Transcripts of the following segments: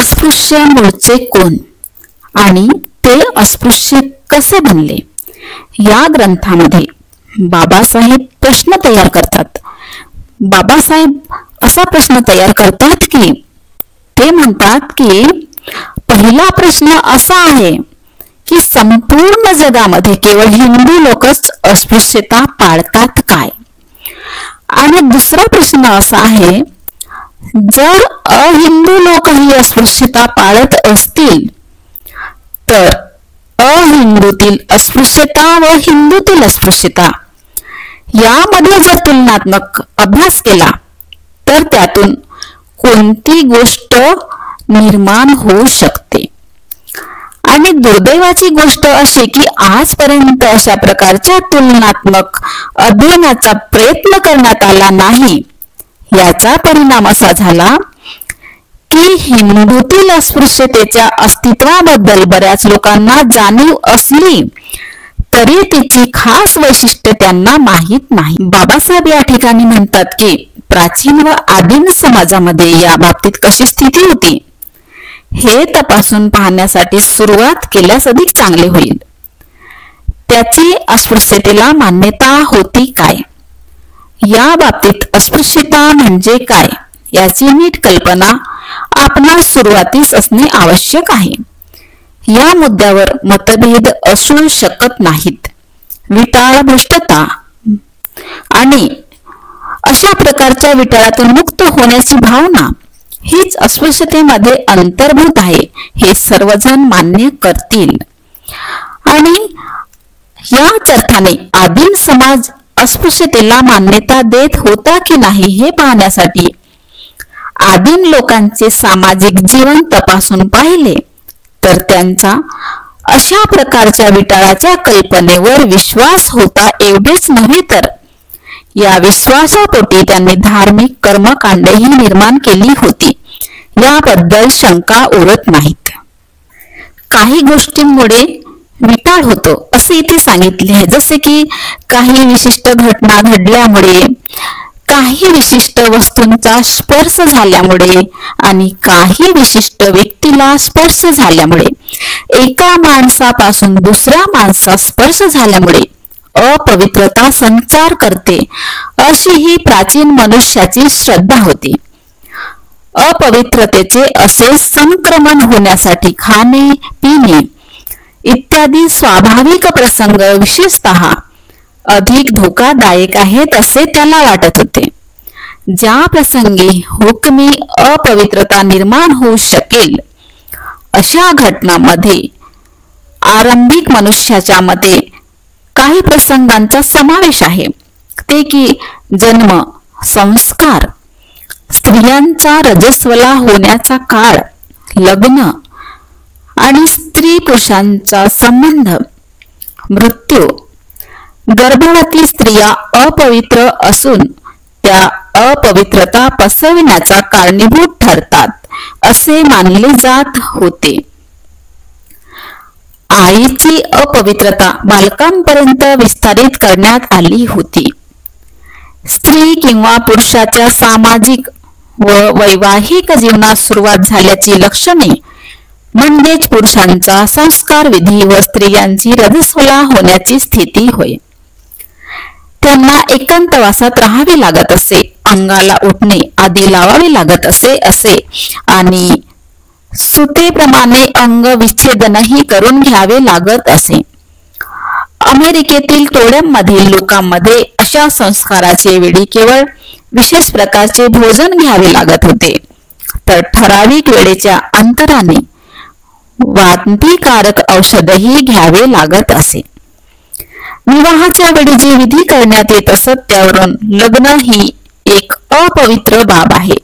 अस्पृश्य मूळचे कोण आणि ते अस्पृश्य कसे बनले या ग्रंथामध्ये बाबासाहेब प्रश्न तयार करतात. बाबासाहेब असा प्रश्न तयार करतात की ते म्हणतात की पहिला प्रश्न असा आहे की संपूर्ण जगामध्ये केवळ हिंदू लोकच अस्पृश्यता पाळतात काय. आणि दुसरा प्रश्न असा आहे, जर अहिंदू लोकही अस्पृश्यता पाळत असतील तर अहिंदूतील अस्पृश्यता व हिंदूतील अस्पृश्यता यामध्ये जर तुलनात्मक अभ्यास केला तर त्यातून कोणती गोष्ट निर्माण होऊ शकते. आणि दुर्दैवाची गोष्ट अशी की आजपर्यंत अशा प्रकारच्या तुलनात्मक अध्ययनाचा प्रयत्न करण्यात आला नाही. याचा परिणाम असा झाला की हिंदूतील अस्पृश्यतेच्या अस्तित्वाबद्दल बऱ्याच लोकांना जाणीव असली तरी तिची खास वैशिष्ट्य त्यांना माहीत नाही. बाबासाहेब या ठिकाणी म्हणतात की प्राचीन व आदिम समाजामध्ये या बाबतीत कशी स्थिती होती हे तपासून पाहण्यासाठी सुरुवात केल्यास अधिक चांगले होईल. त्याची अस्पृश्यतेला मान्यता होती काय, या बाबतीत अस्पृश्यता म्हणजे काय याची नीट कल्पना आपणास सुरुवातीस असणे आवश्यक आहे. या मुद्द्यावर मतभेद असू शकत नाहीत. विटाळ भ्रष्टता आणि अशा प्रकारच्या विटाळातून मुक्त होण्याची भावना हीच अस्पृश्यतेमध्ये अंतर्भूत आहे हे सर्वजण मान्य करतील. आणि याच अर्थाने आदिम समाज अस्पृश्यतेला मान्यता देत होता की नाही हे पाहण्यासाठी आदिम लोकांचे सामाजिक जीवन तपासून पाहिले तर त्यांचा अशा प्रकारच्या विटाळाच्या कल्पनेवर विश्वास होता एवढेच नव्हे तर या विश्वासापोटी त्यांनी धार्मिक कर्मकांडही निर्माण केली होती. याबद्दल शंका उरत नाहीत. काही गोष्टींमुळे विटाळ होतो असे इथे सांगितले आहे, जसे की काही विशिष्ट घटना घडल्यामुळे, काही विशिष्ट वस्तूंचा स्पर्श झाल्यामुळे आणि काही विशिष्ट व्यक्तीला स्पर्श झाल्यामुळे, एका माणसापासून दुसऱ्या माणसास स्पर्श झाल्यामुळे अपवित्रता संचार करते अशी ही प्राचीन मनुष्याची श्रद्धा होती. अपवित्रतेचे असे संक्रमण होण्यासाठी खाणे पिणे इत्यादी स्वाभाविक प्रसंग विशेषतः अधिक धोकादायक आहेत असे त्याला वाटत होते. ज्या प्रसंगी हुकमी अपवित्रता निर्माण होऊ शकेल अशा घटनांमध्ये आरंभिक मनुष्याच्या मते काही प्रसंगांचा समावेश आहे. ते की जन्म, संस्कार, स्त्रियांचा रजस्वला होण्याचा काळ, लग्न आणि स्त्री पुरुषांचा संबंध, मृत्यू, गर्भवती स्त्रिया अपवित्र असून त्या अपवित्रता पसरविण्याचा कारणीभूत ठरतात असे मानले जात होते. आईची अपवित्रता बालकांपर्यंत विस्तारित करण्यात आली होती. स्त्री किंवा पुरुषाच्या सामाजिक व वैवाहिक जीवनात सुरुवात झाल्याची लक्षणे म्हणजेच पुरुषांचा संस्कार विधी व स्त्रियांची रजस्वला होण्याची स्थिती होय. त्यांना एकांतवासात राहावे लागत असे, अंगाला उठणे आदी लावावे लागत असे आणि सुतेप्रमाणे अंग विच्छेदनही करून घ्यावे लागत असे. अमेरिकेतील टोळ्यांमधील लोकांमध्ये अशा संस्काराचे वेळी केवळ विशेष प्रकारचे भोजन घ्यावे लागत होते, तर ठराविक वेळेच्या अंतराने वांतिकारक औषधही घ्यावे लागत असे. विवाहाच्या वेळी जी विधी करण्यात येत असत त्यावरून लग्न ही एक अपवित्र बाब आहे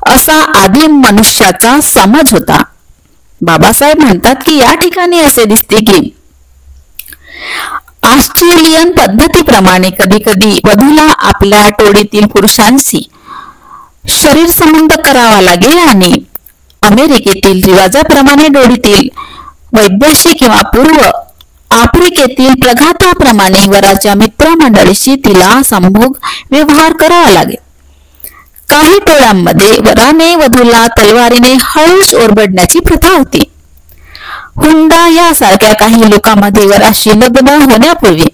असा आदिम मनुष्याचा समज होता. बाबासाहेब म्हणतात की या ठिकाणी असे दिसते की ऑस्ट्रेलियन पद्धतीप्रमाणे कधी कधी वधूला आपल्या टोळीतील पुरुषांशी शरीर संबंध करावा लागेल आणि अमेरिकेतील रिवाजाप्रमाणे टोळीतील वैद्याशी किंवा पूर्व आफ्रिकेतील प्रघाताप्रमाणे वराच्या मित्रमंडळीशी तिला संभोग व्यवहार करावा लागेल. काही टोळ्यांमध्ये वराने वधूला तलवारीने हळूच ओरबडण्याची प्रथा होती. हुंडा यासारख्या काही लोकांमध्ये वराशी लग्न होण्यापूर्वी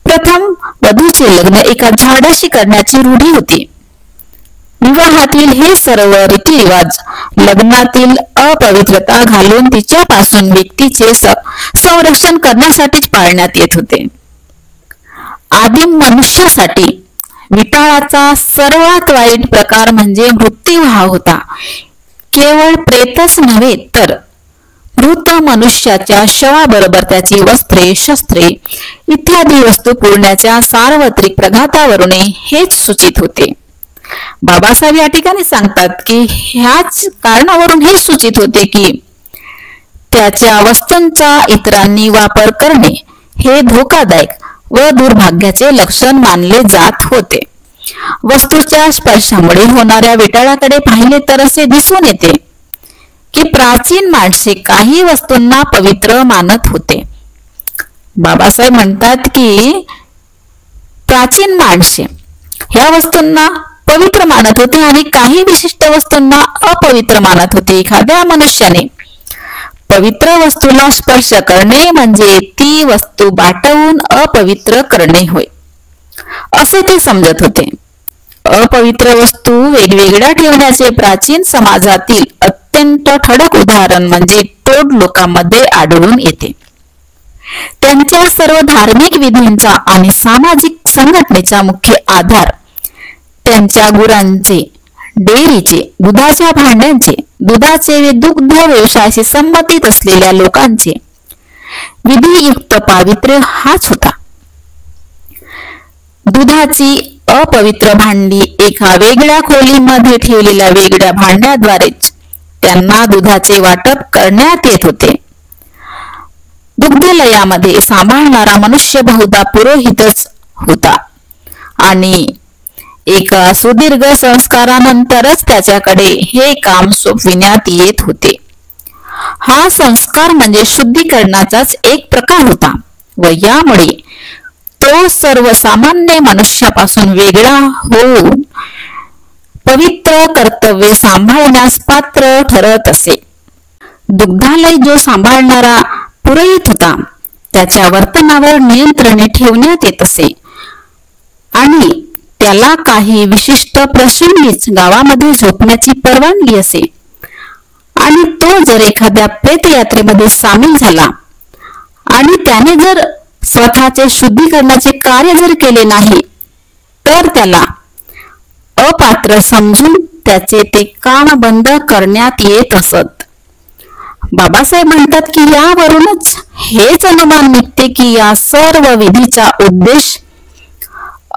प्रथम वधूचे लग्न एका झाडाशी करण्याची रूढी होती. विवाहातील हे सर्व रीतिरिवाज लग्नातील अपवित्रता घालून तिच्यापासून व्यक्तीचे संरक्षण करण्यासाठीच पाळण्यात येत होते. आदिम मनुष्यासाठी विटाळाचा सर्वात वाईट प्रकार म्हणजे मृत्यूहा होता. केवळ प्रेतच नव्हे तर मृत मनुष्याच्या शवाबरोबर त्याची वस्त्रे, शस्त्रे इत्यादी वस्तू पुरण्याच्या सार्वत्रिक प्रघातावरून हेच सूचित होते. बाबासाहेब या ठिकाणी सांगतात की ह्याच कारणावरून हे सूचित होते की त्याच्या वस्तूंचा इतरांनी वापर करणे हे धोकादायक व दुर्भाग्याचे लक्षण मानले जात होते. वस्तूच्या स्पर्शामुळे होणाऱ्या विटाळाकडे पाहिले तर असे दिसून येते की प्राचीन माणसे काही वस्तूंना पवित्र मानत होते. बाबासाहेब म्हणतात की प्राचीन माणसे ह्या वस्तूंना पवित्र मानत होते आणि काही विशिष्ट वस्तूंना अपवित्र मानत होते. एखाद्या मनुष्याने पवित्र वस्तूला स्पर्श करणे म्हणजे ती वस्तू बाटवून अपवित्र करणे होय असे ते समजत होते. अपवित्र वस्तू वेगवेगळ्या ठेवण्याचे प्राचीन समाजातील अत्यंत ठळक उदाहरण म्हणजे टोड लोकांमध्ये आढळून येते. त्यांच्या सर्व धार्मिक विधींचा आणि सामाजिक संघटनेचा मुख्य आधार त्यांच्या गुरांचे, डेअरीचे, दुधाच्या भांड्यांचे, दुधाचे व दुग्ध व्यवसायाशी संबंधित असलेल्या लोकांचे विधियुक्त पावित्र्य हाच होता. दुधाची अपवित्र भांडी एका वेगळ्या खोलीमध्ये ठेवलेल्या वेगळ्या भांड्याद्वारेच त्यांना दुधाचे वाटप करण्यात येत होते. दुग्धलयामध्ये सांभाळणारा मनुष्य बहुधा पुरोहितच होता आणि एका सुदीर्घ संस्कारानंतरच त्याच्याकडे हे काम सोपविण्यात येत होते. हा संस्कार म्हणजे शुद्धीकरणाचाच एक प्रकार होता व यामुळे तो सर्वसामान्य मनुष्यापासून वेगळा होऊन पवित्र कर्तव्य सांभाळण्यास पात्र ठरत असे. दुग्धालय जो सांभाळणारा पुरोहित होता त्याच्या वर्तनावर नियंत्रणे ठेवण्यात येत असे आणि त्याला काही विशिष्ट प्रसंगीच गावामध्ये झोपण्याची परवानगी असे आणि तो जर एखाद्या प्रेतयात्रेमध्ये सामील झाला आणि त्याने जर स्वतःचे शुद्धीकरणाचे कार्य जर केले नाही तर त्याला अपात्र समजून त्याचे ते काम बंद करण्यात येत असत. बाबासाहेब म्हणतात की यावरूनच हेच अनुमान निघते की या सर्व विधीचा उद्देश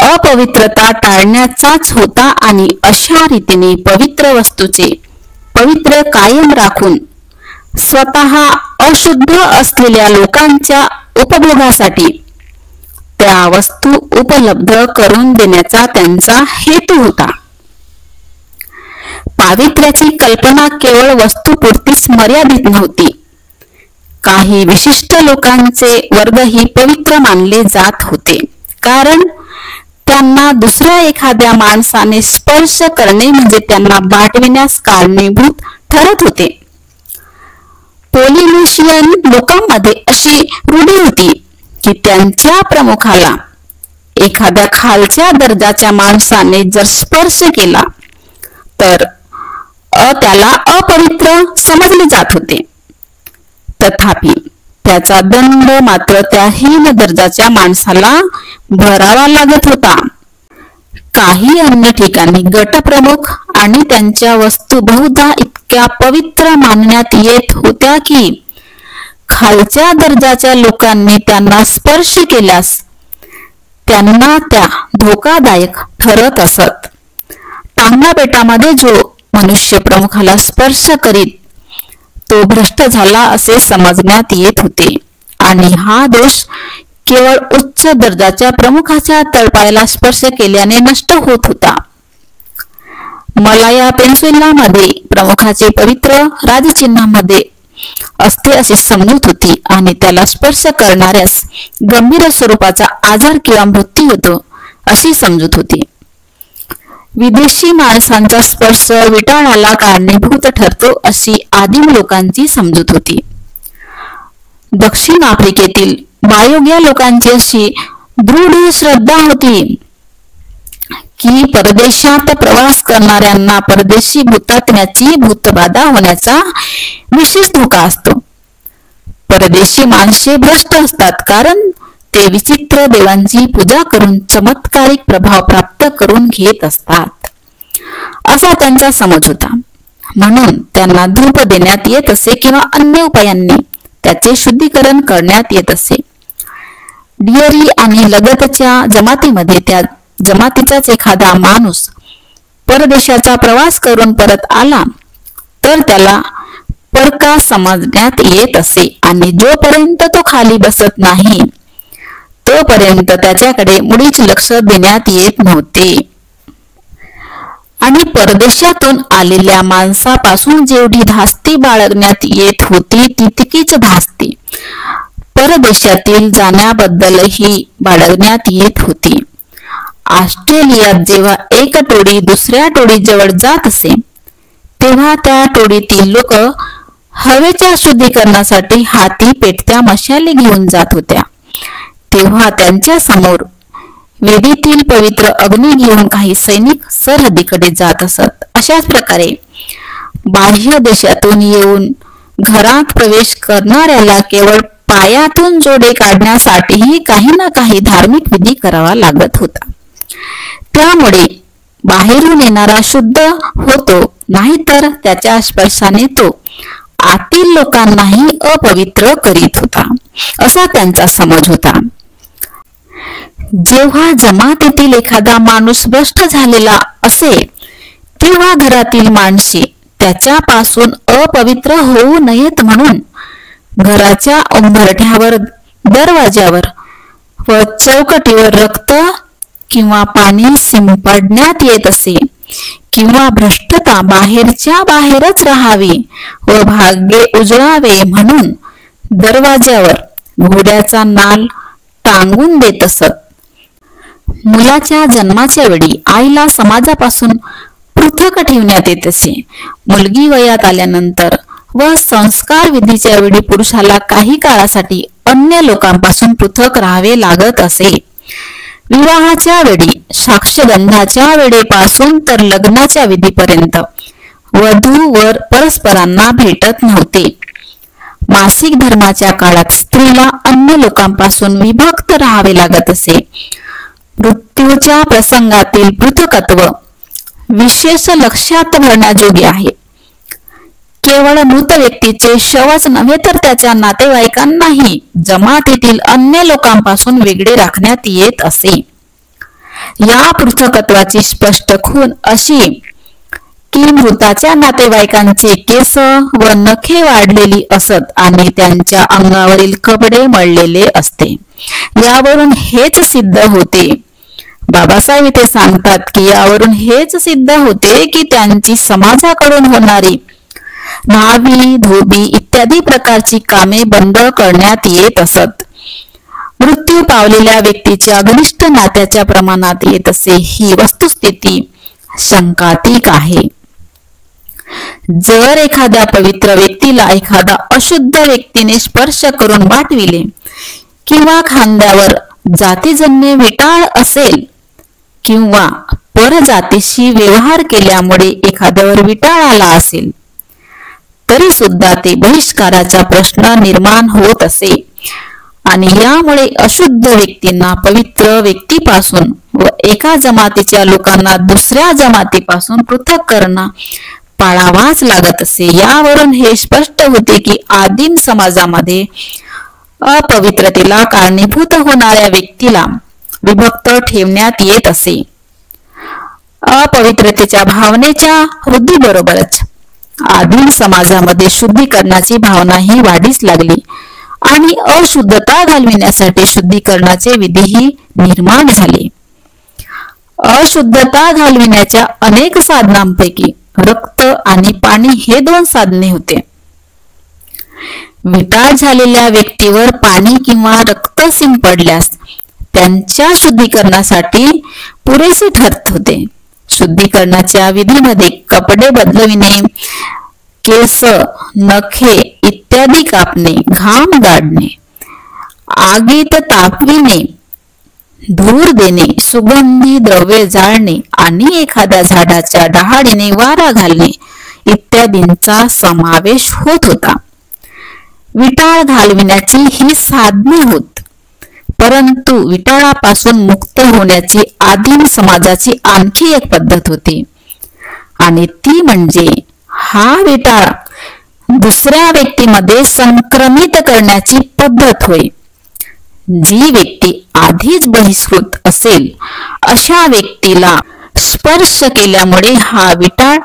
अपवित्रता टाळण्याचाच होता आणि अशा रीतीने पवित्र वस्तूचे पवित्र कायम राखून स्वतः अशुद्ध असलेल्या लोकांच्या उपभोगासाठी त्या वस्तू उपलब्ध करून देण्याचा त्यांचा हेतू होता. पावित्र्याची कल्पना केवळ वस्तूपुरतीच मर्यादित नव्हती. काही विशिष्ट लोकांचे वर्गही पवित्र मानले जात होते कारण त्यांना दुसऱ्या एखाद्या माणसाने स्पर्श करणे म्हणजे त्यांना बाटविण्यास कारणीभूत ठरत होते. पोलिनेशियन लोकांमध्ये अशी रूढी होती की त्यांच्या प्रमुखाला एखाद्या खालच्या दर्जाच्या माणसाने जर स्पर्श केला तर त्याला अपवित्र समजले जात होते. तथापि त्याचा दंड मात्र त्या हीन दर्जाच्या माणसाला भरावा लागत होता. काही अन्य ठिकाणी गटप्रमुख आणि त्यांच्या वस्तू बहुधा इतक्या पवित्र मानण्यात येत होत्या की खालच्या दर्जाच्या लोकांनी त्यांना स्पर्श केल्यास त्यांना त्या धोकादायक ठरत असत. टांगणापेटामध्ये जो मनुष्य प्रमुखाला स्पर्श करीत तो भ्रष्ट झाला असे समजण्यात येत होते आणि हा दोष केवळ उच्च दर्जाच्या प्रमुखाच्या तळपायाला स्पर्श केल्याने नष्ट होत होता. मलाया पेन्सिल्व्हानियामध्ये प्रमुखाचे पवित्र राजचिन्हामध्ये असते अशी समजूत होती आणि त्याला स्पर्श करणाऱ्यास गंभीर स्वरूपाचा आजार किंवा मृत्यू होतो अशी समजूत होती. विदेशी माणसांचा स्पर्श विटाळाला कारणीभूत ठरतो अशी आदिम लोकांची समजूत होती. दक्षिण आफ्रिकेतील बायोग या लोकांची अशी दृढ श्रद्धा होती की परदेशात प्रवास करणाऱ्यांना परदेशी भूतात्म्याची भूतबाधा होण्याचा विशेष धोका असतो. परदेशी माणसे भ्रष्ट असतात कारण ते विचित्र देवांची पूजा करून चमत्कारिक प्रभाव प्राप्त करून घेत असतात असा त्यांचा समज होता. म्हणून त्यांना धूप देण्यात येत असे किंवा अन्य उपायांनी त्याचे शुद्धीकरण करण्यात येत असे. डिअरी आणि लगतच्या जमातीमध्ये त्या जमातीचाच एखादा माणूस परदेशाचा प्रवास करून परत आला तर त्याला परका समजण्यात येत असे आणि जोपर्यंत तो खाली बसत नाही तोपर्यंत त्याच्याकडे मुळीच लक्ष देण्यात येत नव्हते. आणि परदेशातून आलेल्या माणसापासून जेवढी धास्ती बाळगण्यात येत होती तितकीच धास्ती परदेशातील जाण्याबद्दलही बाळगण्यात येत होती. ऑस्ट्रेलियात जेव्हा एक टोळी दुसऱ्या टोळीजवळ जात असे तेव्हा त्या टोळीतील लोक हवेच्या शुद्धीकरणासाठी हाती पेटत्या मशाली घेऊन जात होत्या. तेव्हा त्यांच्या समोर वेदीतील पवित्र अग्नी घेऊन काही सैनिक सरहद्दीकडे जात असत. अशाच प्रकारे बाह्य देशातून येऊन घरात प्रवेश करणाऱ्याला केवळ पायातून जोडे काढण्यासाठीही काही ना काही धार्मिक विधी करावा लागत होता. त्यामुळे बाहेरून येणारा शुद्ध होतो, नाहीतर त्याच्या स्पर्शाने तो आतील लोकांनाही अपवित्र करीत होता असा त्यांचा समज होता. जेव्हा जमातीतील एखादा माणूस भ्रष्ट झालेला असे तेव्हा घरातील माणसे त्याच्यापासून अपवित्र होऊ नयेत म्हणून घराच्या उंबरठ्यावर, दरवाज्यावर व चौकटीवर रक्त किंवा पाणी शिंपडण्यात येत असे किंवा भ्रष्टता बाहेरच्या बाहेरच राहावी व भाग्य उजळावे म्हणून दरवाज्यावर घोड्याचा नाल टांगून देत असत. मुलाच्या जन्माच्या वेळी आईला समाजापासून पृथक ठेवण्यात येत असे. मुलगी वयात आल्यानंतर व संस्कार विधीच्या वेळी पुरुषाला काही काळासाठी अन्य लोकांपासून पृथक राहावे लागत असे. विवाहाच्या वेळी साक्षगंधाच्या वेळेपासून तर लग्नाच्या विधीपर्यंत वधू वर परस्परांना भेटत नव्हते. मासिक धर्माच्या काळात स्त्रीला अन्य लोकांपासून विभक्त राहावे लागत असे. मृत्यूच्या प्रसंगातील पृथकत्व विशेष लक्षात भरण्याजोगे आहे. केवळ मृत व्यक्तीचे शवच नव्हे तर त्याच्या नातेवाईकांनाही जमातीतील अन्य लोकांपासून वेगळे राखण्यात येत असे. या पृथकत्वाची स्पष्ट खूण अशी की मृताच्या नातेवाईकांचे केस व नखे वाढलेली असत आणि त्यांच्या अंगावरील कपडे मळलेले असते. यावरून हेच सिद्ध होते, बाबासाहेब इथे सांगतात की यावरून हेच सिद्ध होते की त्यांची समाजाकडून होणारी न्हावी, धोबी इत्यादी प्रकारची कामे बंद करण्यात येत असत. मृत्यू पावलेल्या व्यक्तीच्या घनिष्ठ नात्याच्या प्रमाणात येत असे ही वस्तुस्थिती शंकातीक आहे. जर एखाद्या पवित्र व्यक्तीला एखादा अशुद्ध व्यक्तीने स्पर्श करून वाटविले किंवा खांद्यावर जातीजन्य विटाळ असेल किंवा परजातीशी व्यवहार केल्यामुळे एखाद्यावर विटाळ आला असेल तरी सुद्धा ते बहिष्काराचा प्रश्न निर्माण होत असे आणि यामुळे अशुद्ध व्यक्तींना पवित्र व्यक्तीपासून व एका जमातीच्या लोकांना दुसऱ्या जमातीपासून पृथक करणं पाळावाच लागत असे. यावरून हे स्पष्ट होते की आदिम समाजामध्ये अपवित्रतेला कारणीभूत होणाऱ्या व्यक्तीला विभक्त ठेवण्यात येत असे. अपवित्रतेच्या भावनेच्या वृद्धीबरोबरच आदिम समाजामध्ये शुद्धीकरणाची भावनाही वाढीस लागली आणि अशुद्धता घालविण्यासाठी शुद्धीकरणाचे विधीही निर्माण झाले. अशुद्धता घालविण्याच्या अनेक साधनांपैकी रक्त आणि पाणी हे दोन साधने होते. विटाळ झालेल्या व्यक्तीवर पाणी किंवा रक्त शिंपडल्यास त्यांच्या शुद्धीकरणासाठी पुरेसे ठरत होते. शुद्धीकरणाच्या विधीमध्ये कपडे बदलविणे, केस, नखे इत्यादी कापणे, घाम गाळणे, आगीत तापविणे, धूर देणे, सुगंधी द्रव्ये जाळणे आणि एखाद्या झाडाच्या डहाळीने वारा घालणे इत्यादींचा समावेश होत होता. विटाळ घालविण्याची ही साधने होत. परंतु विटाळापासून मुक्त होण्याची आदिम समाजाची आणखी एक पद्धत होती आणि ती म्हणजे हा विटाळ दुसऱ्या व्यक्तीमध्ये संक्रमित करण्याची पद्धत होय. जी व्यक्ती आधीच बहिष्कृत असेल अशा व्यक्तीला स्पर्श केल्यामुळे हा विटाळ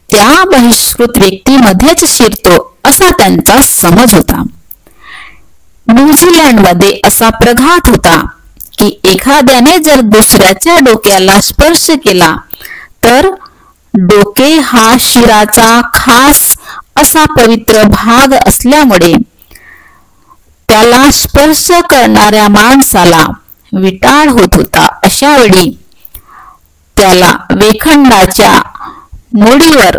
त्या बहिष्कृत व्यक्तीमध्येच शिरतो असा त्यांचा समज होता. न्यूझीलंडमध्ये असा प्रघात होता की एखाद्याने जर दुसऱ्याच्या डोक्याला स्पर्श केला तर डोके हा शिराचा खास असा पवित्र भाग असल्यामुळे त्याला स्पर्श करणाऱ्या माणसाला विटाळ होत होता. अशा वेळी त्याला वेखंडाच्या मोडीवर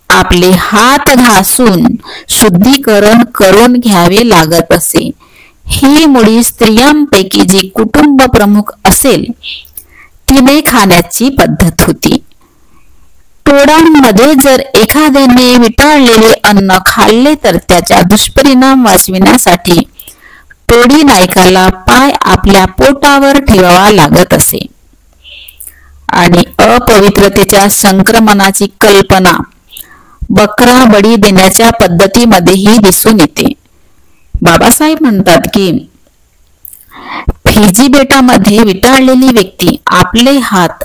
आपले हात घासून शुद्धीकरण करून घ्यावे लागत असे. ही मुळी स्त्रियांपैकी जी कुटुंब प्रमुख असेल तिने खाण्याची पद्धत होती. टोळांमध्ये जर एखाद्याने विटाळलेले अन्न खाल्ले तर त्याचा दुष्परिणाम वाचविण्यासाठी टोळी नायकाला पाय आपल्या पोटावर ठेवावा लागत असे आणि अपवित्रतेच्या संक्रमणाची कल्पना बकरा बळी देण्याच्या पद्धतीमध्येही दिसून येते. बाबासाहेब म्हणतात की फिजी बेटामध्ये विटाळलेली व्यक्ती आपले हात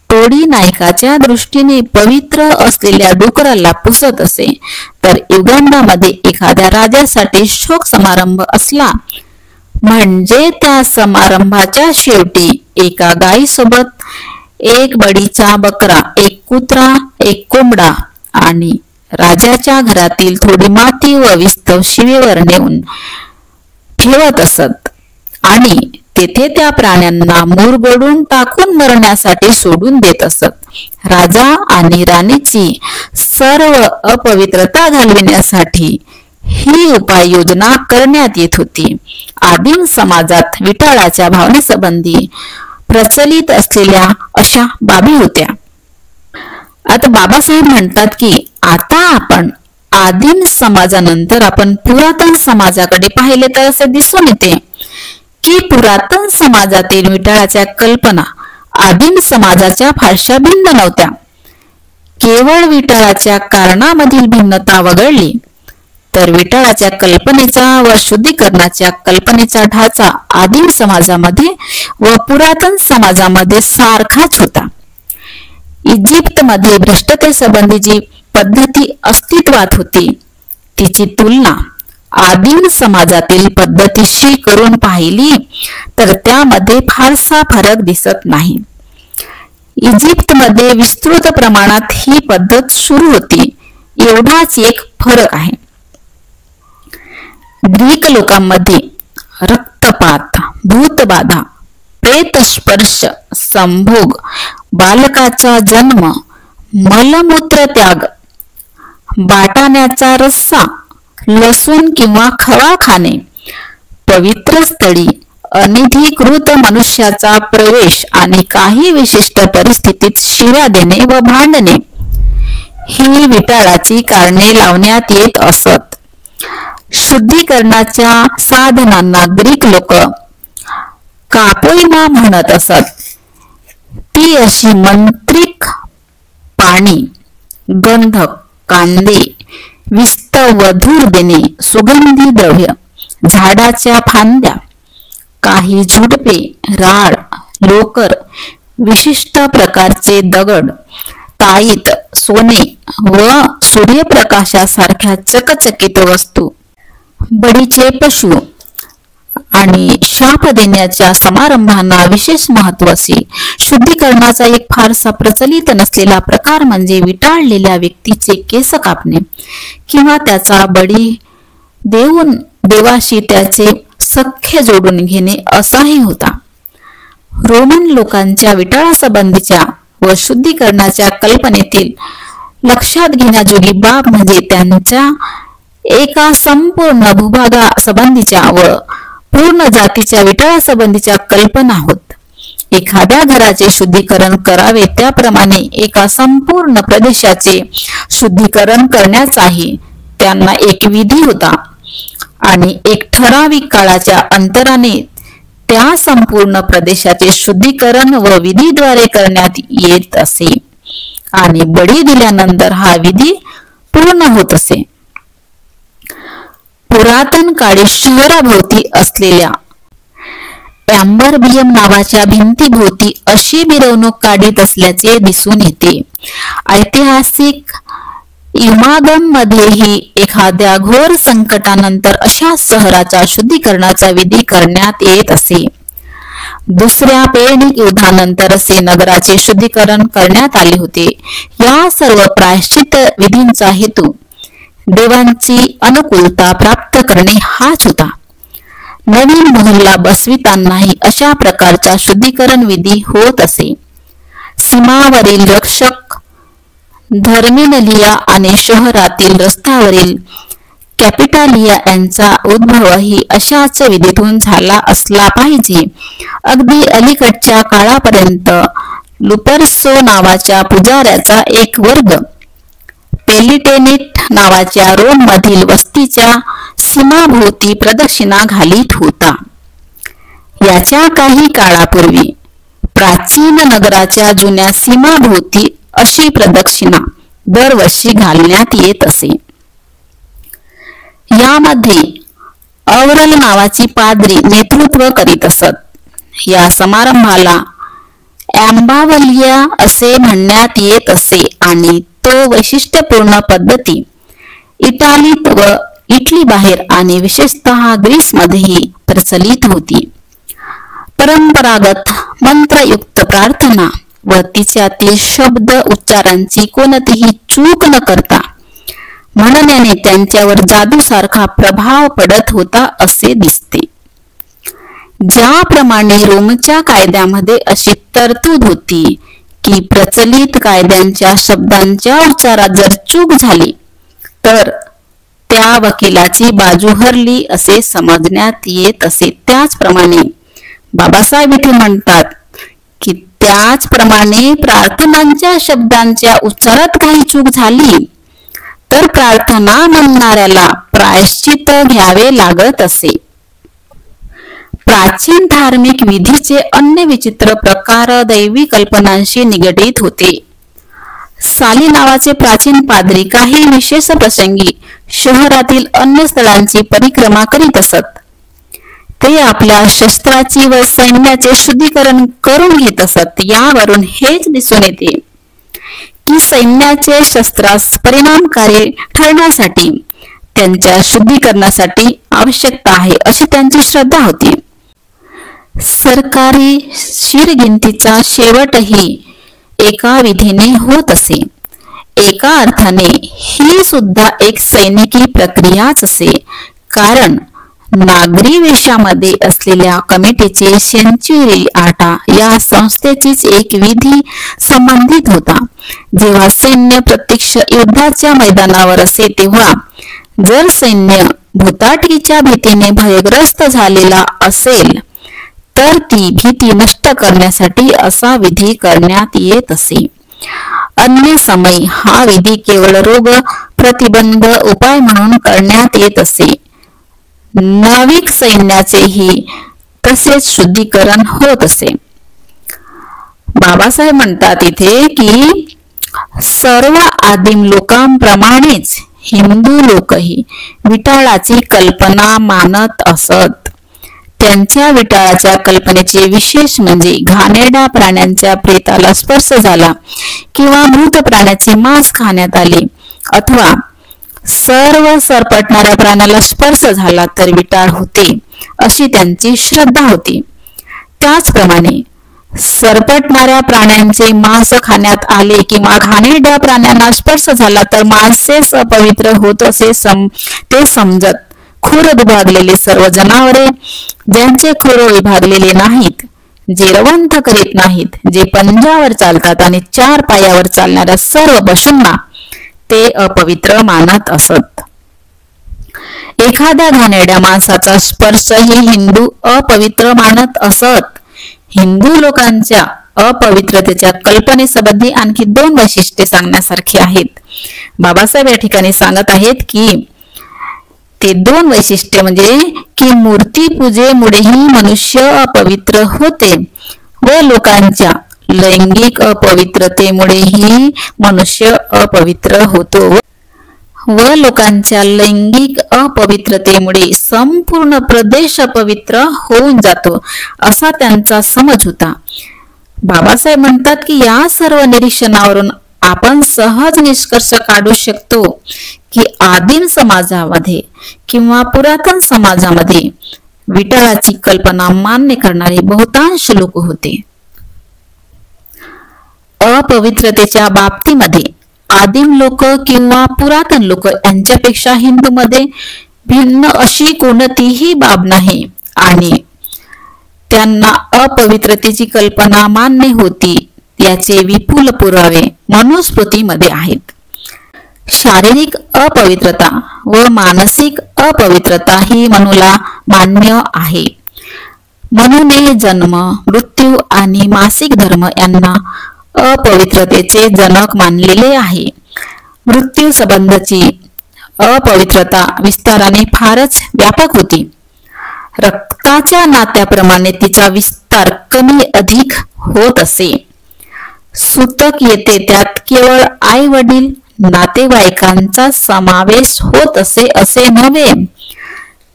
टोळी नायकाच्या दृष्टीने पवित्र असलेल्या डुकराला पुसत असे, तर युगांडामध्ये एखाद्या राजासाठी शोक समारंभ असला म्हणजे त्या समारंभाच्या शेवटी एका गायीसोबत एक बळीचा बकरा, एक कुत्रा, एक कोंबडा आणि राजाच्या घरातील थोडी माती व विस्तव शिवेवर नेऊन ठेवत असत आणि तेथे त्या प्राण्यांना मुरगडून टाकून मरण्यासाठी सोडून देत असत. राजा आणि राणीची सर्व अपवित्रता घालविण्यासाठी ही उपाययोजना करण्यात येत होती. आदिम समाजात विटाळाच्या भावनेसंबंधी प्रचलित असलेल्या अशा बाबी होत्या. आता बाबासाहेब म्हणतात की आता आपण आदिम समाजानंतर आपण पुरातन समाजाकडे पाहिले तर असे दिसून येते की पुरातन समाजातील विटाळाच्या कल्पना आदिम समाजाच्या फारशा भिन्न नव्हत्या. केवळ विटाळाच्या कारणामधील भिन्नता वगळली तर विटाळाच्या कल्पनेचा व शुद्धीकरणाच्या कल्पनेचा ढाचा आदिम समाजामध्ये व पुरातन समाजामध्ये सारखाच होता. इजिप्तमध्ये भ्रष्टतेसंबंधी जी पद्धती अस्तित्वात होती तिची तुलना आदिम समाजातील पद्धतीशी करून पाहिली तर त्यामध्ये फारसा फरक दिसत नाही. इजिप्तमध्ये विस्तृत प्रमाणात ही पद्धत सुरू होती, एवढाच एक फरक आहे. ग्रीक लोकांमध्ये रक्तपात, भूतबाधा, प्रेतस्पर्श, संभोग, बालकाचा जन्म, मलमूत्र त्याग, बाटाण्याचा रस्सा, लसूण किंवा खवा खाणे, पवित्र स्थळी अनधिकृत मनुष्याचा प्रवेश आणि काही विशिष्ट परिस्थितीत शिव्या देणे व भांडणे ही विटाळाची कारणे लावण्यात येत असत. शुद्धीकरणाच्या साधनांना ग्रीक लोक कापोइमा म्हणत असत. ती अशी मंत्रिक पाणी, गंधक, कांदे, विस्तव व धूर देणे, सुगंधी द्रव्य, झाडाच्या फांद्या, काही झुडपे, राळ, लोकर, विशिष्ट प्रकारचे दगड, ताईत, सोने व सूर्यप्रकाशासारख्या चकचकीत वस्तू, बळीचे पशु आणि शाप देण्याच्या समारंभांना विशेष महत्त्व असे. शुद्धीकरणाचा एक फारसा प्रचलित नसलेला प्रकार म्हणजे विटाळलेल्या व्यक्तीचे केस कापणे किंवा त्याचा बळी देऊन देवाशी त्याचे सख्य जोडून घेणे असाही होता. रोमन लोकांच्या विटाळासंबंधीच्या व शुद्धीकरणाच्या कल्पनेतील लक्षात घेण्याजोगी बाब म्हणजे त्यांच्या एका संपूर्ण भूभागा संबंधीच्या व पूर्ण जातीच्या विटाळासंबंधीच्या कल्पना होत. एखाद्या घराचे शुद्धीकरण करावे त्याप्रमाणे एका संपूर्ण प्रदेशाचे शुद्धीकरण करण्याचाही त्यांना एक विधी होता आणि एक ठराविक काळाच्या अंतराने त्या संपूर्ण प्रदेशाचे शुद्धीकरण व विधीद्वारे करण्यात येत असे आणि बळी दिल्यानंतर हा विधी पूर्ण होत असे. पुरातन काळी शहराभोवती असलेल्या एम्बरबियम नावाच्या भिंतीभोवती अशी मिरवणूक काढीत असल्याचे दिसून येते. ऐतिहासिक इमागम मध्येही एखाद्या घोर संकटानंतर अशा शहराच्या शुद्धीकरणाचा विधी करण्यात येत असे. दुसऱ्या पेनिक युद्धानंतर असे नगराचे शुद्धीकरण करण्यात आले होते. या सर्व प्रायश्चित विधींचा हेतू देवांची अनुकूलता प्राप्त करणे हाच होता. नवीन मोहल्ला बसवितानाही अशा प्रकारचा शुद्धीकरण विधी होत असे. सीमावरील रक्षक धर्मिनलिया आणि शहरातील रस्त्यावरील कॅपिटालिया यांचा उद्भवही अशाच विधीतून झाला असला पाहिजे. अगदी अलीकडच्या काळापर्यंत लुपर्सो नावाच्या पुजाऱ्याचा एक वर्ग पेलिटेनेट नावाच्या रोम मधील वस्तीच्या सीमाभोवती प्रदक्षिणा घालीत होता. याच्या काही काळापूर्वी प्राचीन नगराच्या जुन्या सीमाभोवती अशी प्रदक्षिणा दरवर्षी घालण्यात येत असे. यामध्ये अवरल नावाची पाद्री नेतृत्व करीत असत. या समारंभाला एम्बावलिया असे म्हणण्यात येत असे आणि तो वैशिष्ट्यपूर्ण पद्धती इटालीत व इटली बाहेर आणि विशेषतः ग्रीसमध्येही प्रचलित होती. परंपरागत मंत्रयुक्त प्रार्थना व तिच्यातील शब्द उच्चारांची कोणतीही चूक न करता म्हणण्याने त्यांच्यावर जादूसारखा प्रभाव पडत होता असे दिसते. ज्याप्रमाणे रोमच्या कायद्यामध्ये अशी तरतूद होती की प्रचलित कायद्यांच्या शब्दांच्या उच्चारात जर चूक झाली तर त्या वकिलाची बाजू हरली असे समजण्यात येत असे, त्याचप्रमाणे बाबासाहेब इथे म्हणतात की त्याचप्रमाणे प्रार्थनांच्या शब्दांच्या उच्चारात काही चूक झाली तर प्रार्थना म्हणणाऱ्याला प्रायश्चित घ्यावे लागत असे. प्राचीन धार्मिक विधीचे अन्य विचित्र प्रकार दैवी कल्पनांशी निगडीत होते. साली नावाचे प्राचीन पाद्री काही विशेष प्रसंगी शहरातील अन्य स्थळांची परिक्रमा करीत असत. ते आपल्या शस्त्राची व सैन्याचे शुद्धीकरण करून घेत असत. यावरून हेच दिसून येते की सैन्याचे शस्त्रास परिणामकारी ठरण्यासाठी त्यांच्या शुद्धीकरणासाठी आवश्यकता आहे अशी त्यांची श्रद्धा होती. सरकारी शिरगिंतीचा शेवटही एका विधीने होत असे. एका अर्थाने ही सुद्धा एक सैनिकी प्रक्रियाच असे, कारण नागरी वेशामध्ये असलेल्या कमिटीचे सेंच्युरी आटा या संस्थेचीच एक विधी संबंधित होता. जेव्हा सैन्य प्रत्यक्ष युद्धाच्या मैदानावर असे तेव्हा जर सैन्य भूताटकीच्या भीतीने भयग्रस्त झालेला असेल तर ती भीती नष्ट करण्यासाठी असा विधी करण्यात येत असे. अन्य समय हा विधी केवळ रोग प्रतिबंध उपाय म्हणून करण्यात येत असे. नाविक सैन्याचेही तसेच शुद्धीकरण होत असे. बाबासाहेब म्हणतात इथे की सर्व आदिम लोकांप्रमाणेच हिंदू लोकही विटाळाची कल्पना मानत असत. त्यांच्या विटाळाच्या कल्पनेचे विशेष म्हणजे घाणेरड्या प्राण्यांच्या प्रेताला स्पर्श झाला किंवा मृत प्राण्याचे मांस खाण्यात आले अथवा सर्व सरपटणाऱ्या प्राण्याला स्पर्श झाला तर विटाळ होते अशी त्यांची श्रद्धा होती. त्याचप्रमाणे सरपटणाऱ्या प्राण्यांचे मांस खाण्यात आले किंवा घाणेरड्या प्राण्यांना स्पर्श झाला तर मांसेच अपवित्र होत असे ते समजत खुर विभागलेले सर्व जनावरे ज्यांचे खुर विभागलेले नाहीत जे रवंथ करीत नाहीत, जे पंजावर चालतात आणि 4 पायावर चालणाऱ्या सर्व पशूंना ते अपवित्र मानत असत. एखाद्या घाणेरड्या माणसाचा स्पर्शही हिंदू अपवित्र मानत असत. हिंदू लोकांच्या अपवित्रतेच्या कल्पनेसंबंधी आणखी 2 वैशिष्ट्ये सांगण्यासारखी आहेत. बाबासाहेब या ठिकाणी सांगत आहेत की ते 2 वैशिष्ट्ये म्हणजे की मूर्ती पूजेमुळेही मनुष्य अपवित्र होते व लोकांच्या लैंगिक अपवित्रतेमुळेही मनुष्य अपवित्र होतो व लोकांच्या लैंगिक अपवित्रतेमुळे संपूर्ण प्रदेश अपवित्र होऊन जातो असा त्यांचा समज होता. बाबासाहेब म्हणतात की या सर्व निरीक्षणावरून आपण सहज निष्कर्ष काढू शकतो की आदिम समाजामध्ये किंवा पुरातन समाजामध्ये विठ्ठलाची कल्पना मान्य करणारे बहुतांश लोक होते. अपवित्रतेच्या बाबतीमध्ये आदिम लोक किंवा पुरातन लोक यांच्यापेक्षा हिंदूमध्ये भिन्न अशी कोणतीही बाब नाही आणि त्यांना अपवित्रतेची कल्पना मान्य होती याचे विपुल पुरावे मनुस्मृतीमध्ये आहेत. शारीरिक अपवित्रता व मानसिक अपवित्रता ही मनुला मान्य आहे. मनुने जन्म, मृत्यू आणि मासिक धर्म यांना अपवित्रतेचे जनक मानलेले आहे. मृत्यू संबंधची अपवित्रता विस्ताराने फारच व्यापक होती. रक्ताच्या नात्याप्रमाणे तिचा विस्तार कमी अधिक होत असे. सूतक येते त्यात केवळ आई वडील नातेवाईकांचा समावेश होत असे नव्हे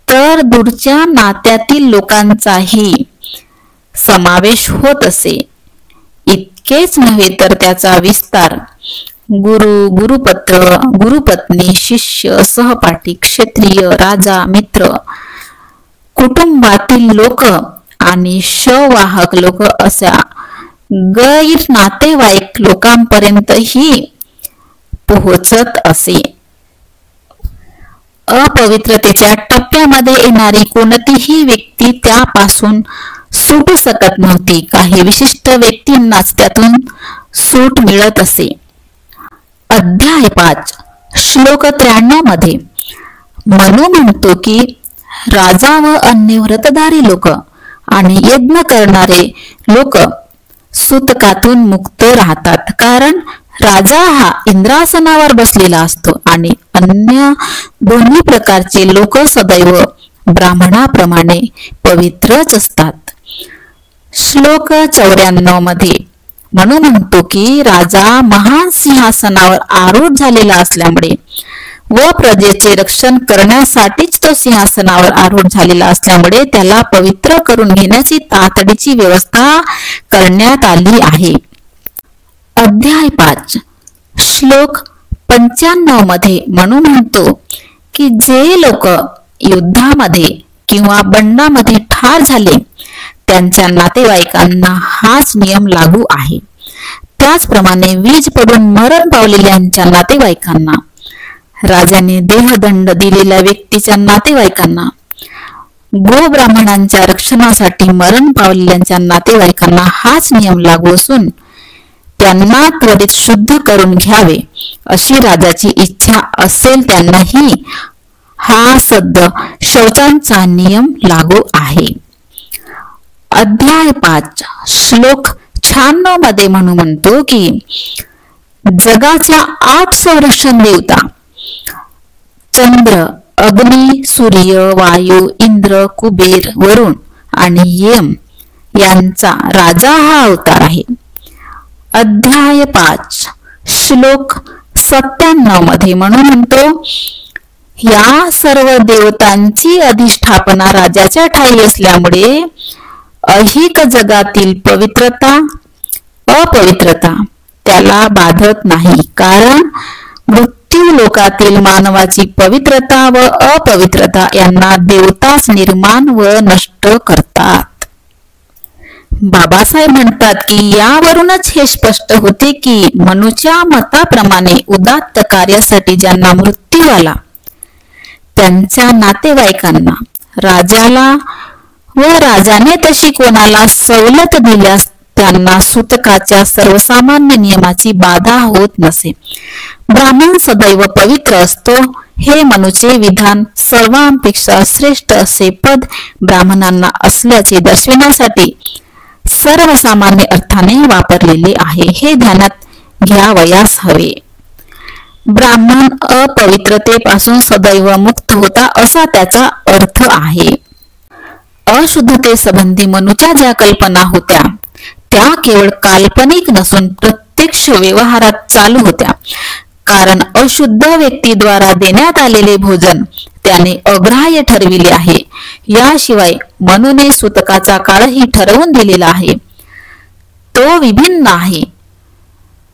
तर दूरच्या नात्यातील लोकांचाही समावेश होत असे. इतकेच नव्हे तर त्याचा विस्तार गुरु, गुरुपत्र, गुरुपत्नी, शिष्य, सहपाठी, क्षत्रिय, राजा, मित्र, कुटुंबातील लोक आणि शववाहक लोक अशा गैर नातेवाईक लोकांपर्यंतही पोहोचत असे. अपवित्रतेच्या टप्प्यामध्ये येणारी कोणतीही व्यक्ती त्यापासून सुटू शकत नव्हती. काही विशिष्ट व्यक्तींनाच त्यातून सूट मिळत असे. अध्याय 5 श्लोक 93 मध्ये मनु म्हणतो की राजा व अन्य व्रतधारी लोक आणि यज्ञ करणारे लोक सूतकातून मुक्त राहतात, कारण राजा हा इंद्रासनावर बसलेला असतो आणि अन्य दोन्ही प्रकारचे लोक सदैव ब्राह्मणाप्रमाणे पवित्रच असतात. श्लोक 94 मध्ये मनु म्हणतो की राजा महान सिंहासनावर आरूढ झालेला असल्यामुळे व प्रजेचे रक्षण करण्यासाठीच तो सिंहासनावर आरूढ झालेला असल्यामुळे त्याला पवित्र करून घेण्याची तातडीची व्यवस्था करण्यात आली आहे. अध्याय 5 श्लोक 95 मध्ये मनु म्हणतो की जे लोक युद्धामध्ये किंवा बंडामध्ये ठार झाले त्यांच्या नातेवाईकांना हाच नियम लागू आहे. त्याचप्रमाणे वीज पडून मरण पावलेल्यांच्या नातेवाईकांना, राजाने देहदंड दिलेल्या व्यक्तीच्या नातेवाईकांना, गोब्राह्मणांच्या रक्षणासाठी मरण पावलेल्यांच्या नातेवाईकांना हाच नियम लागू असून त्यांना त्वरित शुद्ध करून घ्यावे अशी राजाची इच्छा असेल त्यांनाही हा सद्य शौचांचा नियम लागू आहे. अध्याय 5 श्लोक 96 मध्ये मनु म्हणतो की जगाच्या 8 संरक्षण देवता चंद्र, अग्नी, सूर्य, वायू, इंद्र, कुबेर, वरुण आणि यम यांचा राजा हा अवतार आहे. अध्याय 5 श्लोक 97 मध्ये मनु म्हणतो या सर्व देवतांची अधिष्ठापना राजाच्या ठाई असल्यामुळे अहिक जगातील पवित्रता अपवित्रता त्याला बाधत नाही, कारण मृत्यू लोकातील मानवाची पवित्रता व अपवित्रता यांना देवताच निर्माण व नष्ट करतात. बाबासाहेब म्हणतात की यावरूनच हे स्पष्ट होते की मनुच्या मताप्रमाणे उदात्त कार्यासाठी ज्यांना मृत्यू आला त्यांच्या नातेवाईकांना, राजाला व राजाने तशी कोणाला सवलत दिल्यास त्यांना सूतकाच्या सर्वसामान्य नियमाची बाधा होत नसे. ब्राह्मण सदैव पवित्र असतो हे मनुचे विधान सर्वांपेक्षा श्रेष्ठ असे पद ब्राह्मणांना असल्याचे दर्शविण्यासाठी सर्वसामान्य अर्थाने वापरलेले आहे, हे ध्यानात घ्यावयास हवे. ब्राह्मण अपवित्रतेपासून सदैव मुक्त होता असा त्याचा अर्थ आहे. अशुद्धतेसंबंधी मनुच्या ज्या कल्पना होत्या त्या केवळ काल्पनिक नसून प्रत्यक्ष व्यवहारात चालू होत्या, कारण अशुद्ध व्यक्तीद्वारा देण्यात आलेले भोजन त्याने अग्राह्य ठरविले आहे. याशिवाय मनुने सूतकाचा काळही ठरवून दिलेला आहे, तो विभिन्न आहे.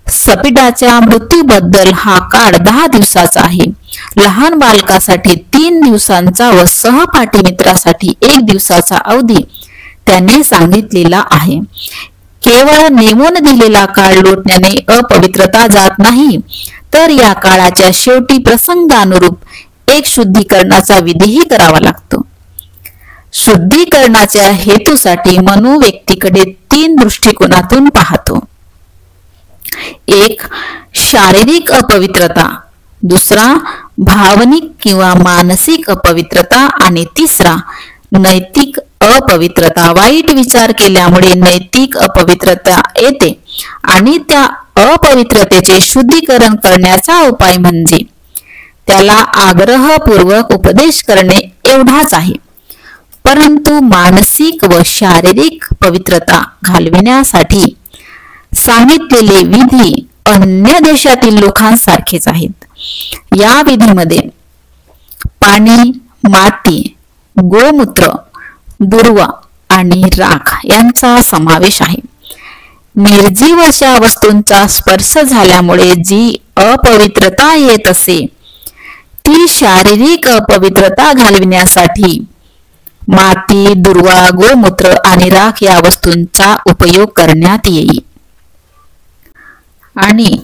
सपिडाच्या मृत्यूबद्दल हा काळ 10 दिवसाचा आहे. लहान बालकासाठी 3 दिवसांचा व सहपाठी मित्रासाठी 1 दिवसाचा अवधी त्याने सांगितलेला आहे. केवळ नेमून दिलेला काळ लोटण्याने अपवित्रता जात नाही, तर या काळाच्या शेवटी प्रसंगानुरूप एक शुद्धीकरणाचा विधीही करावा लागतो. शुद्धीकरणाच्या हेतूसाठी मनु व्यक्तीकडे 3 दृष्टिकोनातून पाहतो. एक, शारीरिक अपवित्रता, दुसरा भावनिक किंवा मानसिक अपवित्रता आणि तिसरा नैतिक अपवित्रता. वाईट विचार केल्यामुळे नैतिक अपवित्रता येते आणि त्या अपवित्रतेचे शुद्धीकरण करण्याचा उपाय म्हणजे त्याला आग्रहपूर्वक उपदेश करणे एवढाच आहे. परंतु मानसिक व शारीरिक पवित्रता घालविण्यासाठी सांगितलेले विधी अन्य देशातील लोकांसारखेच आहेत. या विधीमध्ये पाणी, माती, गोमूत्र, दुर्वा आणि राख यांचा समावेश आहे. निर्जीव अशा वस्तूंचा स्पर्श झाल्यामुळे जी अपवित्रता येत असे ती शारीरिक अपवित्रता घालविण्यासाठी माती, दुर्वा, गोमूत्र आणि राख या वस्तूंचा उपयोग करण्यात येईल. आणि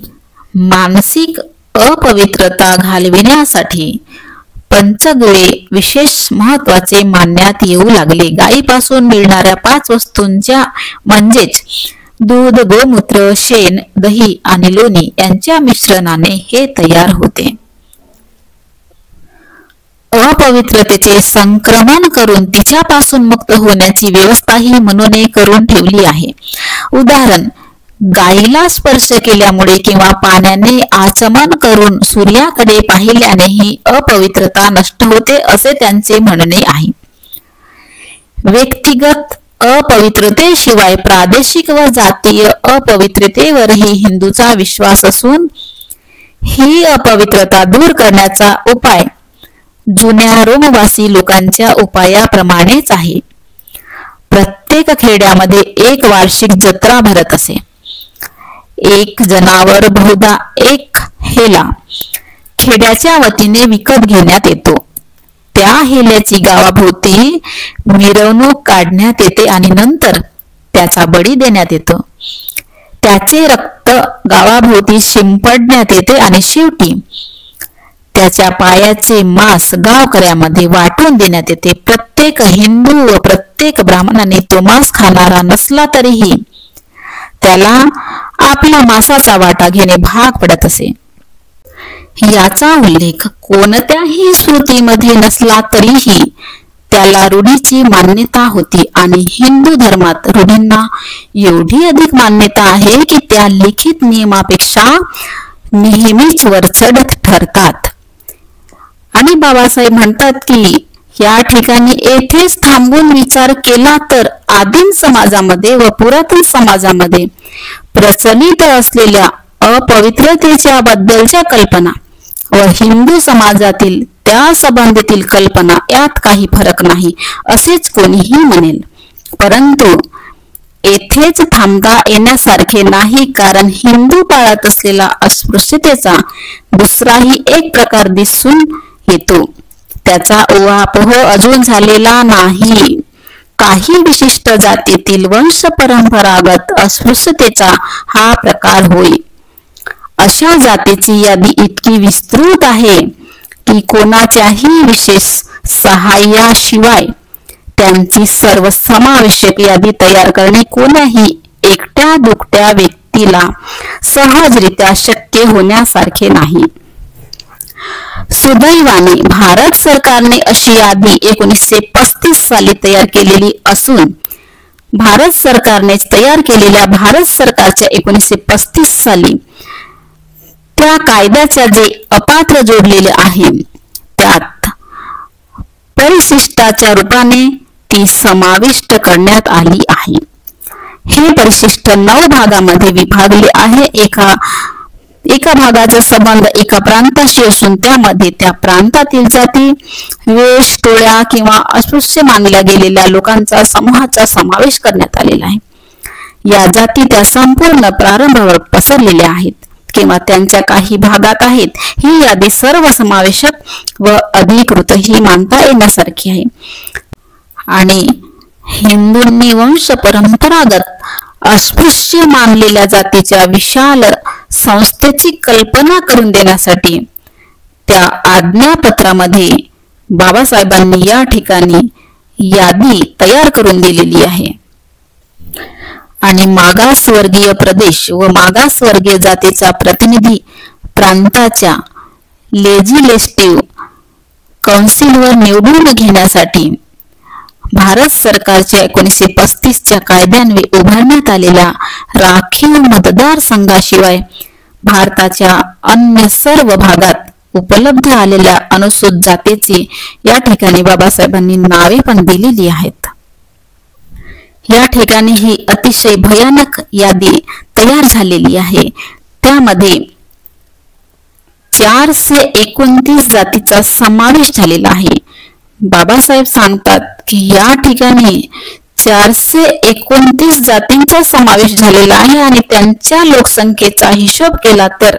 मानसिक अपवित्रता घालविण्यासाठी पंचगव्ये विशेष महत्वाचे मानण्यात येऊ लागले. गायीपासून मिळणाऱ्या 5 वस्तूंच्या म्हणजेच दूध, गोमूत्र, शेण, दही आणि लोणी यांच्या मिश्रणाने हे तयार होते. अपवित्रतेचे संक्रमण करून तिच्यापासून मुक्त होण्याची व्यवस्थाही मनुने करून ठेवली आहे. उदाहरण, गायीला स्पर्श केल्यामुळे किंवा पाण्याने आचमन करून सूर्याकडे पाहिल्यानेही अपवित्रता नष्ट होते असे त्यांचे म्हणणे आहे. व्यक्तिगत अपवित्रतेशिवाय प्रादेशिक व जातीय अपवित्रतेवरही हिंदूचा विश्वास असून ही अपवित्रता दूर करण्याचा उपाय जुन्या रोमवासी लोकांच्या उपायाप्रमाणेच आहे. प्रत्येक खेड्यामध्ये एक वार्षिक जत्रा भरत असे. एक जनावर बहुधा 1 हेला खेड्याच्या वतीने विकत घेण्यात येतो. त्या हेल्याची गावाभोवती मिरवणूक काढण्यात येते आणि नंतर त्याचा बळी देण्यात येतो. त्याचे रक्त गावाभोवती शिंपडण्यात येते आणि शेवटी त्याच्या पायाचे मांस गावकऱ्यामध्ये वाटून देण्यात येते. प्रत्येक हिंदू व प्रत्येक ब्राह्मणाने तो मांस खाणारा नसला तरीही त्याला आपला मांसाचा वाटा घेणे भाग पडत असे. याचा उल्लेख कोणत्याही स्मृतीमध्ये नसला तरीही त्याला रूढीची मान्यता होती आणि हिंदू धर्मात रूढींना एवढी अधिक मान्यता आहे की त्या लिखित नियमापेक्षा नेहमीच वरचढ ठरतात. आणि बाबासाहेब म्हणतात की या ठिकाणी येथेच थांबून विचार केला तर आदिम समाजामध्ये व पुरातन समाजामध्ये प्रचलित असलेल्या अपवित्रतेच्या बद्दलच्या कल्पना व हिंदू समाजातील त्या संबंधीतील कल्पना यात काही फरक नाही असेच कोणीही म्हणेल. परंतु येथेच थांबता येण्यासारखे नाही, कारण हिंदू पाळत असलेला अस्पृश्यतेचा दुसराही एक प्रकार दिसून येतो. त्याचा उहापोह अजून झालेला नाही. काही विशिष्ट जातीतील वंश परंपरागत अस्पृश्यतेचा हा प्रकार होय. अशा जातीची यादी इतकी विस्तृत आहे की कोणाच्याही विशेष सहाय्याशिवाय त्यांची सर्वसमावेशक यादी तयार करणे कोणाही एकट्या दुकट्या व्यक्तीला सहजरित्या शक्य होण्यासारखे नाही. सुदैवाने भारत सरकारने अशी यादी 1935 साली तयार केलेली असून भारत सरकारने तयार केलेल्या भारत सरकारच्या 1935 साली त्या कायद्याच्या जे अपात्र जोडलेले आहे त्यात परिशिष्टाच्या रूपाने ती समाविष्ट करण्यात आली आहे. हे परिशिष्ट 9 भागामध्ये विभागले आहे. एका भागाचा संबंध एका प्रांताशी असून त्यामध्ये त्या प्रांतातील जाती, वेश, टोळ्या किंवा अस्पृश्य मानल्या गेलेल्या लोकांचा समूहाचा समावेश करण्यात आलेला आहे. या जाती त्या संपूर्ण प्रारंभावर पसरलेल्या आहेत किंवा त्यांच्या काही भागात आहेत. ही यादी सर्वसमावेशक व अधिकृत ही मानता येण्यासारखी आहे आणि हिंदूंनी वंश परंपरागत अस्पृश्य मानलेल्या जातीच्या विशाल संस्थेची कल्पना करून देण्यासाठी त्या आज्ञापत्रामध्ये बाबासाहेबांनी या ठिकाणी यादी तयार करून दिलेली आहे. आणि मागासवर्गीय प्रदेश व मागासवर्गीय जातीचा प्रतिनिधी प्रांताच्या लेजिस्लेटिव्ह काउन्सिलवर निवडून घेण्यासाठी भारत सरकारच्या 1935च्या कायद्यान्वये उभारण्यात आलेल्या राखीव मतदारसंघाशिवाय भारताच्या अन्य सर्व भागात उपलब्ध आलेल्या अनुसूचित जातीची या ठिकाणी बाबासाहेबांनी नावे पण दिलेली आहेत. या ठिकाणी ही अतिशय भयानक यादी तयार झालेली आहे. त्यामध्ये 429 जातीचा समावेश झालेला आहे. बाबासाहेब सांगतात की या ठिकाणी 429 जातींचा समावेश झालेला आहे आणि त्यांच्या लोकसंख्येचा हिशोब केला तर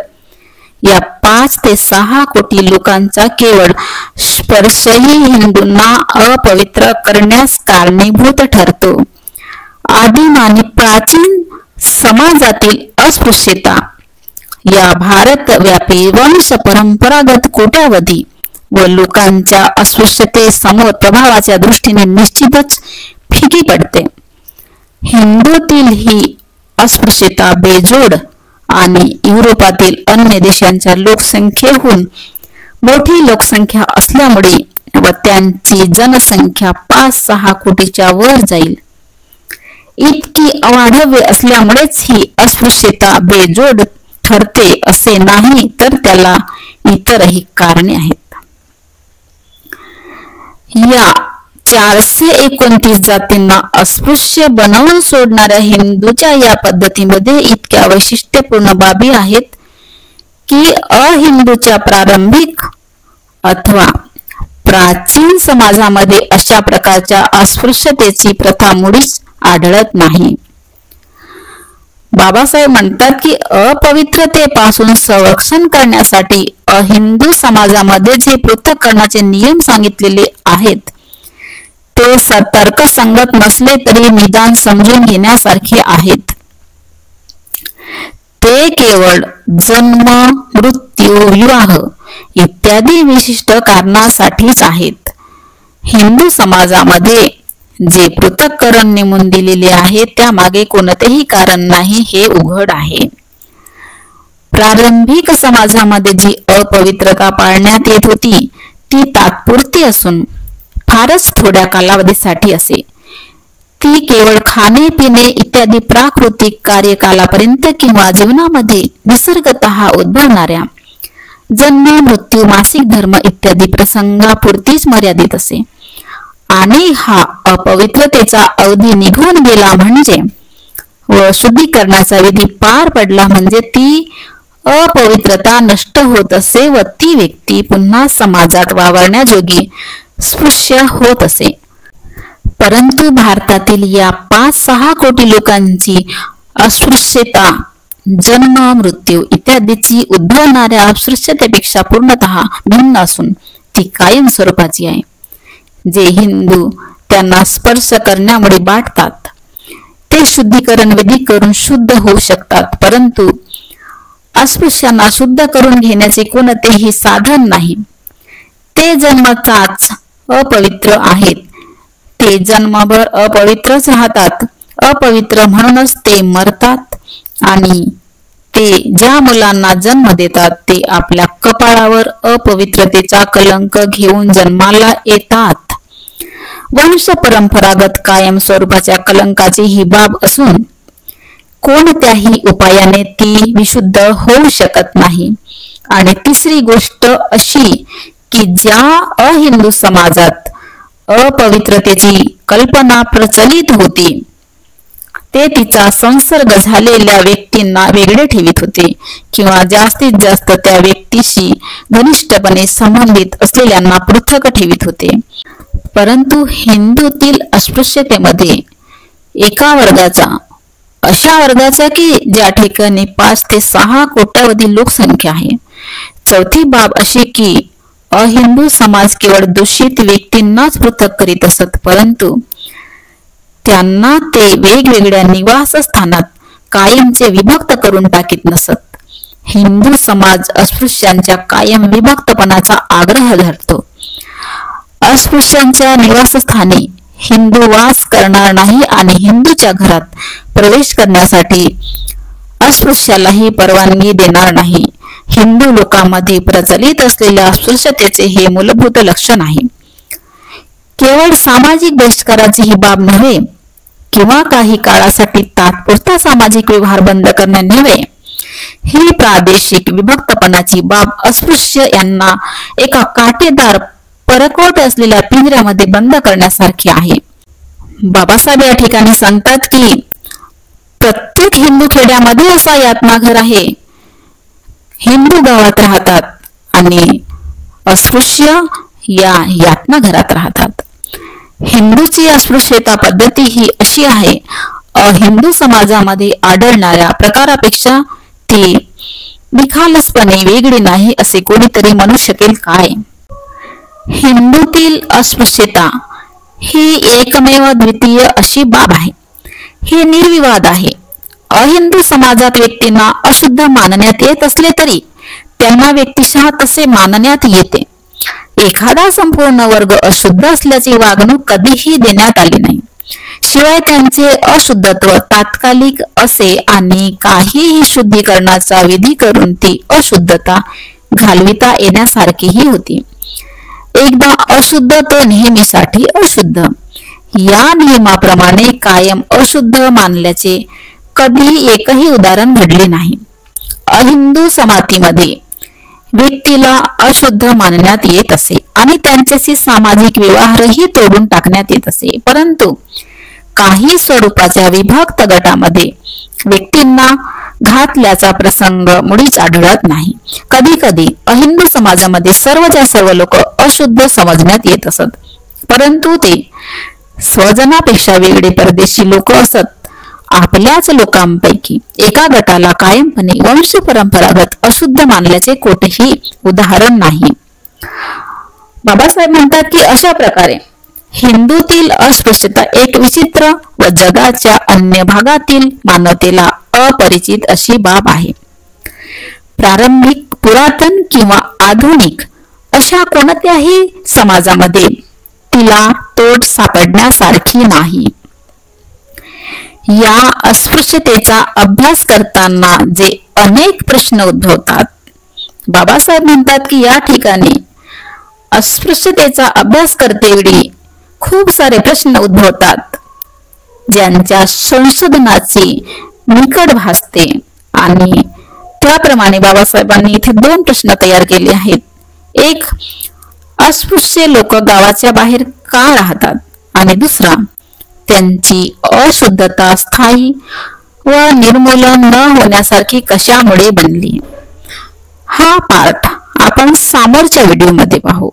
या 5 ते 6 कोटी लोकांचा केवळ स्पर्शही हिंदूंना अपवित्र करण्यास कारणीभूत ठरतो. आदिम आणि प्राचीन समाजातील अस्पृश्यता या भारतव्यापी वंश परंपरागत कोट्यावधी व लोकांच्या अस्पृश्यतेसमोर प्रभावाच्या दृष्टीने निश्चितच फिकी पडते. हिंदूतील ही अस्पृश्यता बेजोड आणि युरोपातील अन्य देशांच्या लोकसंख्येहून मोठी लोकसंख्या असल्यामुळे व त्यांची जनसंख्या 5-6 कोटीच्या वर जाईल इतकी अवाढव्य असल्यामुळेच ही अस्पृश्यता बेजोड ठरते असे नाही तर त्याला इतरही कारणे आहेत. या 429 जातींना अस्पृश्य बनवून सोडणाऱ्या हिंदूच्या या पद्धतीमध्ये इतक्या वैशिष्ट्यपूर्ण बाबी आहेत की अहिंदूच्या प्रारंभिक अथवा प्राचीन समाजामध्ये अशा प्रकारच्या अस्पृश्यतेची प्रथा मुळीच आढळत नाही. बाबासाहेब म्हणतात की अपवित्रतेपासून संरक्षण करण्यासाठी अहिंदू समाजामध्ये जे पृथक्करणाचे नियम सांगितलेले आहेत ते तर्कसंगत नसले तरी निदान समजून घेण्यासारखे आहेत. ते केवळ जन्म, मृत्यू, विवाह इत्यादी विशिष्ट कारणासाठीच आहेत. हिंदू समाजामध्ये जे पृथक्करण नेमून दिलेले आहे त्यामागे कोणतेही कारण नाही हे उघड आहे. प्रारंभिक समाजामध्ये जी अपवित्रता पाळण्यात येत होती ती तात्पुरती असून फारच थोड्या कालावधीसाठी असे. ती केवळ खाणे पिणे इत्यादी प्राकृतिक कार्यकालापर्यंत किंवा जीवनामध्ये निसर्गतः उद्भवणाऱ्या जन्म, मृत्यू, मासिक धर्म इत्यादी प्रसंगापुरतीच मर्यादित असे. आणि हा अपवित्रतेचा अवधी निघून गेला म्हणजे व शुद्धीकरणाचा विधी पार पडला म्हणजे ती अपवित्रता नष्ट होत असे व ती व्यक्ती पुन्हा समाजात वावरण्याजोगी स्पृश्य होत असे. परंतु भारतातील या 5-6 कोटी लोकांची अस्पृश्यता जन्म, मृत्यू इत्यादीची उद्भवणाऱ्या अस्पृश्यतेपेक्षा पूर्णतः भिन्न असून ती कायम स्वरूपाची आहे. जे हिंदू त्यांना स्पर्श करण्यामुळे बाटतात ते शुद्धीकरण विधी करून शुद्ध होऊ शकतात, परंतु अस्पृश्यांना शुद्ध करून घेण्याचे कोणतेही साधन नाही. ते जन्मताच अपवित्र आहेत. ते जन्मभर अपवित्रच राहतात. अपवित्र म्हणूनच ते मरतात आणि ते ज्या मुलांना जन्म देतात ते आपल्या कपाळावर अपवित्रतेचा कलंक घेऊन जन्माला येतात. वंश परंपरागत कायम स्वरूपाच्या कलंकाची ही बाब असून कोणत्याही उपायाने ती विशुद्ध होऊ शकत नाही. आणि तिसरी गोष्ट अशी की ज्या अहिंदू समाजात अपवित्रतेची कल्पना प्रचलित होती ते तिचा संसर्ग झालेल्या व्यक्तींना वेगळे ठेवित होते किंवा जास्तीत जास्त त्या व्यक्तीशी घनिष्ठपणे संबंधित असलेल्यांना पृथक ठेवित होते. परंतु हिंदूतील अस्पृश्यतेमध्ये एका वर्गाचा, अशा वर्गाचा की ज्या ठिकाणी 5 ते 6 कोट्यावधी लोकसंख्या आहे. चौथी बाब अशी की अहिंदू समाज केवळ दूषित व्यक्तींनाच पृथक करीत असत, परंतु त्यांना ते वेगवेगळ्या निवासस्थानात कायमचे विभक्त करून टाकीत नसत. हिंदू समाज अस्पृश्यांच्या कायम विभक्तपणाचा आग्रह धरतो. अस्पृश्यांच्या निवासस्थानी हिंदू वास करणार नाही आणि हिंदूच्या घरात प्रवेश करण्यासाठी अस्पृश्यालाही परवानगी देणार नाही. हिंदू लोकांमध्ये प्रचलित असलेल्या अस्पृश्यतेचे हे मूलभूत लक्षण आहे. केवळ सामाजिक बहिष्काराची ही बाब नव्हे किंवा काही काळासाठी तात्पुरता सामाजिक व्यवहार बंद करणे नव्हे, ही प्रादेशिक विभक्तपणाची बाब अस्पृश्य यांना एका काटेदार परकोट असलेल्या पिंजऱ्यामध्ये बंद करण्यासारखी आहे. बाबासाहेब या ठिकाणी सांगतात की प्रत्येक हिंदू खेड्यामध्ये असा यातनाघर आहे. हिंदू गावात राहतात आणि अस्पृश्य या यातनाघरात राहतात. हिंदूची अस्पृश्यता पद्धती ही अशी आहे, अहिंदू समाजामध्ये आढळणाऱ्या प्रकारापेक्षा ती निखालसपणे वेगळी नाही असे कोणीतरी म्हणू शकेल काय? हिंदूतील अस्पृश्यता ही एकमेव द्वितीय अशी बाब आहे. हे निर्विवाद आहे. अहिंदू समाजात व्यक्तींना अशुद्ध मानण्यात येत असले तरी त्यांना व्यक्तिशः तसे मानण्यात येते. एखादा संपूर्ण वर्ग अशुद्ध असल्याची वागणूक कधीही देण्यात आली नाही. शिवाय त्यांचे अशुद्धत्व तात्कालिक असे आणि काहीही शुद्धीकरणाचा विधी करून ती अशुद्धता घालविता येण्यासारखीही होती. एकदा अशुद्ध तो नेहमीसाठी अशुद्ध या नियमाप्रमाणे कायम अशुद्ध मानल्याचे कधी एकही उदाहरण घडले नाही. अहिंदू समातीमध्ये व्यक्तीला अशुद्ध मानण्यात येत असे आणि त्यांच्याशी सामाजिक व्यवहारही तोडून टाकण्यात येत असे. परंतु काही स्वरूपाच्या विभक्त गटामध्ये व्यक्तींना घातल्याचा प्रसंग मुळीच आढळत नाही. कधी कधी अहिंदू समाजामध्ये सर्वच्या सर्व लोक अशुद्ध समजण्यात येत असत, परंतु ते स्वजनापेक्षा वेगळे परदेशी लोक असत. आपल्याच लोकांपैकी एका गटाला कायमपणे वंश परंपरागत अशुद्ध मानल्याचे कोठेही उदाहरण नाही. बाबासाहेब म्हणतात की अशा प्रकारे हिंदूतील अस्पृश्यता एक विचित्र व जगाच्या अन्य भागातील मानवतेला अपरिचित अशी बाब आहे. प्रारंभिक, पुरातन किंवा आधुनिक अशा कोणत्याही समाजामध्ये तिला तोड सापडण्यासारखी नाही. या अस्पृश्यतेचा अभ्यास करताना जे अनेक प्रश्न उद्भवतात, बाबासाहेब म्हणतात की या ठिकाणी अस्पृश्यतेचा अभ्यास करतेवेळी खूप सारे प्रश्न उद्भवतात ज्यांच्या संशोधनाची निकड भासते. आणि त्याप्रमाणे बाबासाहेबांनी इथे 2 प्रश्न तयार केले आहेत. एक, अस्पृश्य लोक गावाच्या बाहेर का राहतात? आणि दुसरा, त्यांची अशुद्धता स्थायी व निर्मूलन न होण्यासारखी कशामुळे बनली? हा पार्ट आपण समोरच्या व्हिडिओमध्ये पाहू.